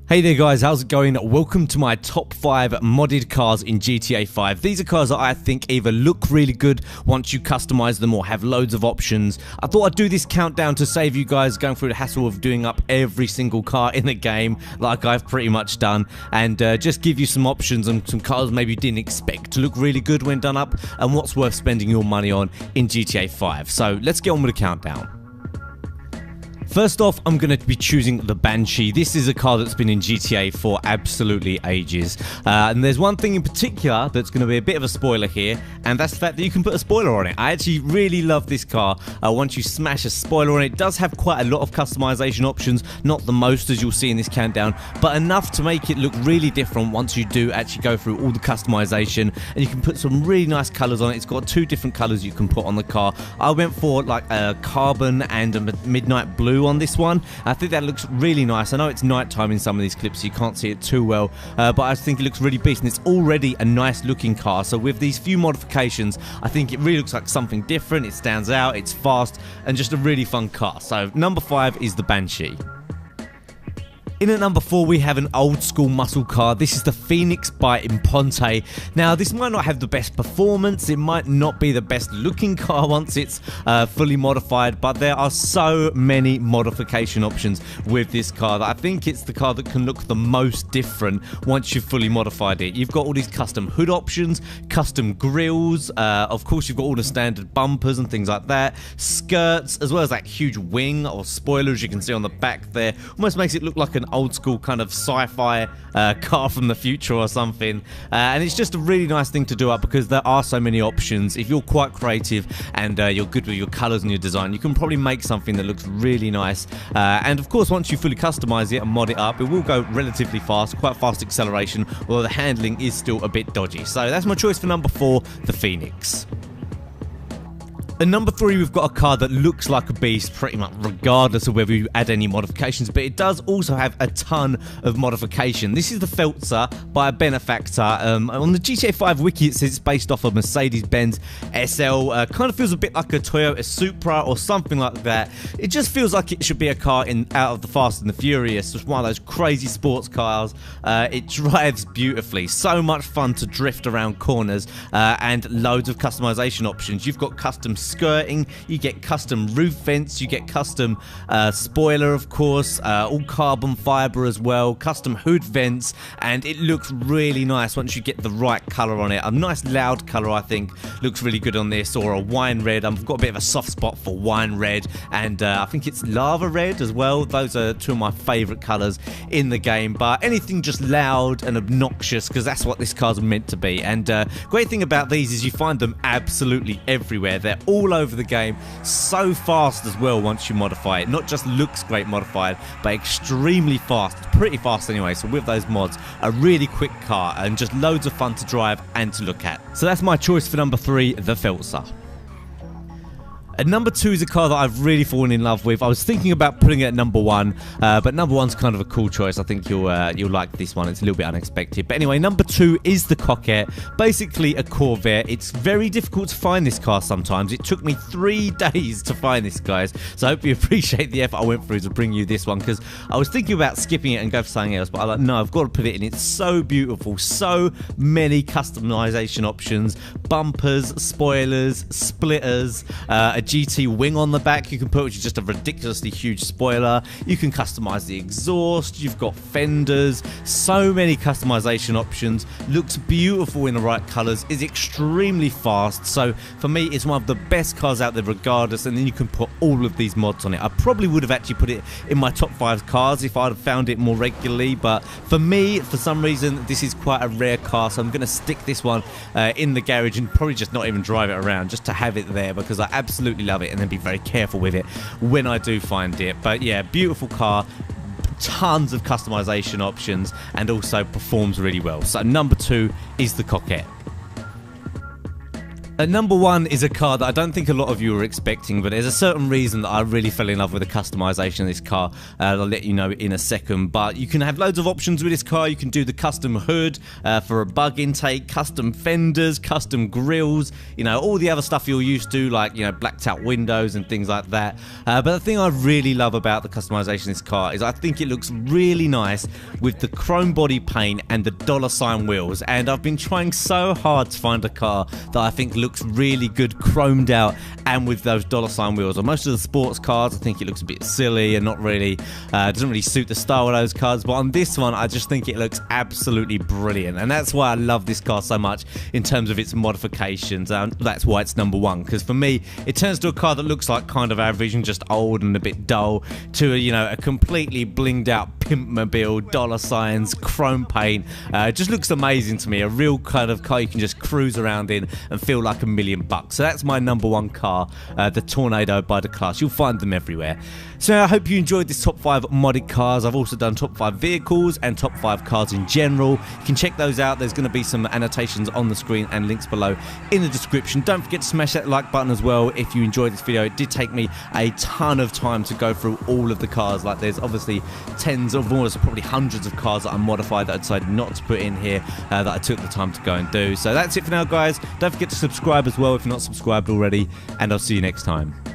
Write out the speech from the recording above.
Hey there guys, how's it going? Welcome to my top 5 modded cars in GTA 5. These are cars that I think either look really good once you customize them or have loads of options. I thought I'd do this countdown to save you guys going through the hassle of doing up every single car in the game like I've pretty much done, and just give you some options and some cars maybe you didn't expect to look really good when done up and what's worth spending your money on in GTA 5. So let's get on with the countdown. First off, I'm going to be choosing the Banshee. This is a car that's been in GTA for absolutely ages. And there's one thing in particular that's going to be a bit of a spoiler here, and that's the fact that you can put a spoiler on it. I actually really love this car. Once you smash a spoiler on it, it does have quite a lot of customization options. Not the most, as you'll see in this countdown, but enough to make it look really different once you do actually go through all the customization. And you can put some really nice colors on it. It's got 2 different colors you can put on the car. I went for like a carbon and a midnight blue on this one. I think that looks really nice. I know it's nighttime in some of these clips, so you can't see it too well, but I think it looks really beast, and it's already a nice looking car. So with these few modifications, I think it really looks like something different. It stands out, it's fast, and just a really fun car. So number 5 is the Banshee. In at number 4, we have an old school muscle car. This is the Phoenix by Imponte. Now, this might not have the best performance. It might not be the best looking car once it's fully modified, but there are so many modification options with this car that I think it's the car that can look the most different once you've fully modified it. You've got all these custom hood options, custom grills, of course you've got all the standard bumpers and things like that, skirts, as well as that huge wing or spoilers you can see on the back there. Almost makes it look like an old school kind of sci-fi car from the future or something, and it's just a really nice thing to do up because there are so many options. If you're quite creative and you're good with your colors and your design, you can probably make something that looks really nice, and of course once you fully customize it and mod it up, it will go relatively fast, quite fast acceleration, although the handling is still a bit dodgy. So that's my choice for number 4, the Phoenix. At number 3, we've got a car that looks like a beast pretty much regardless of whether you add any modifications, but it does also have a ton of modification. This is the Feltzer by Benefactor. On the GTA 5 wiki, it says it's based off a Mercedes-Benz SL. Kind of feels a bit like a Toyota Supra or something like that. It just feels like it should be a car out of the Fast and the Furious. Just one of those crazy sports cars. It drives beautifully. So much fun to drift around corners, and loads of customization options. You've got custom skirting, you get custom roof vents, you get custom spoiler, of course, all carbon fiber as well, custom hood vents, and it looks really nice once you get the right color on it. A nice loud color, I think, looks really good on this, or a wine red. I've got a bit of a soft spot for wine red, and I think it's lava red as well. Those are 2 of my favorite colors in the game, but anything just loud and obnoxious, because that's what this car's meant to be. And great thing about these is you find them absolutely everywhere. They're all over the game, so fast as well once you modify it. Not just looks great modified, but extremely fast. Pretty fast anyway, so with those mods, a really quick car and just loads of fun to drive and to look at. So that's my choice for number 3, the Feltzer. At number 2 is a car that I've really fallen in love with. I was thinking about putting it at number 1, but number 1's kind of a cool choice. I think you'll like this one. It's a little bit unexpected. But anyway, number 2 is the Coquette. Basically a Corvette. It's very difficult to find this car sometimes. It took me 3 days to find this, guys. So I hope you appreciate the effort I went through to bring you this one, because I was thinking about skipping it and go for something else, but I'm like, no, I've got to put it in. It's so beautiful. So many customization options. Bumpers, spoilers, splitters, a GT wing on the back you can put, which is just a ridiculously huge spoiler. You can customize the exhaust. You've got fenders. So many customization options. Looks beautiful in the right colors. Is extremely fast. So for me, it's one of the best cars out there regardless, and then you can put all of these mods on it. I probably would have actually put it in my top 5 cars if I'd have found it more regularly, but for me, for some reason, this is quite a rare car, so I'm going to stick this one in the garage and probably just not even drive it around, just to have it there, because I absolutely love it, and then be very careful with it when I do find it. But yeah, beautiful car, tons of customization options, and also performs really well. So number 2 is the Coquette. At number 1 is a car that I don't think a lot of you were expecting, but there's a certain reason that I really fell in love with the customization of this car. I'll let you know in a second, but you can have loads of options with this car. You can do the custom hood for a bug intake, custom fenders, custom grills, you know, all the other stuff you're used to, like, you know, blacked out windows and things like that. But the thing I really love about the customization of this car is I think it looks really nice with the chrome body paint and the $ wheels, and I've been trying so hard to find a car that I think looks really good chromed out and with those $ wheels. On most of the sports cars I think it looks a bit silly and not really doesn't really suit the style of those cars, but on this one I just think it looks absolutely brilliant, and that's why I love this car so much in terms of its modifications. That's why it's number 1, because for me it turns to a car that looks like kind of average and just old and a bit dull to a, you know, a completely blinged out pimpmobile, $ chrome paint. It just looks amazing to me. A real kind of car you can just cruise around in and feel like $1 million. So that's my number 1 car, the Tornado by the Class. You'll find them everywhere. So I hope you enjoyed this top 5 modded cars. I've also done top 5 vehicles and top 5 cars in general. You can check those out. There's going to be some annotations on the screen and links below in the description. Don't forget to smash that like button as well if you enjoyed this video. It did take me a ton of time to go through all of the cars. Like, there's obviously tens of, almost probably hundreds of cars that I modified that I decided not to put in here, that I took the time to go and do. So that's it for now, guys. Don't forget to subscribe as well if you're not subscribed already, and I'll see you next time.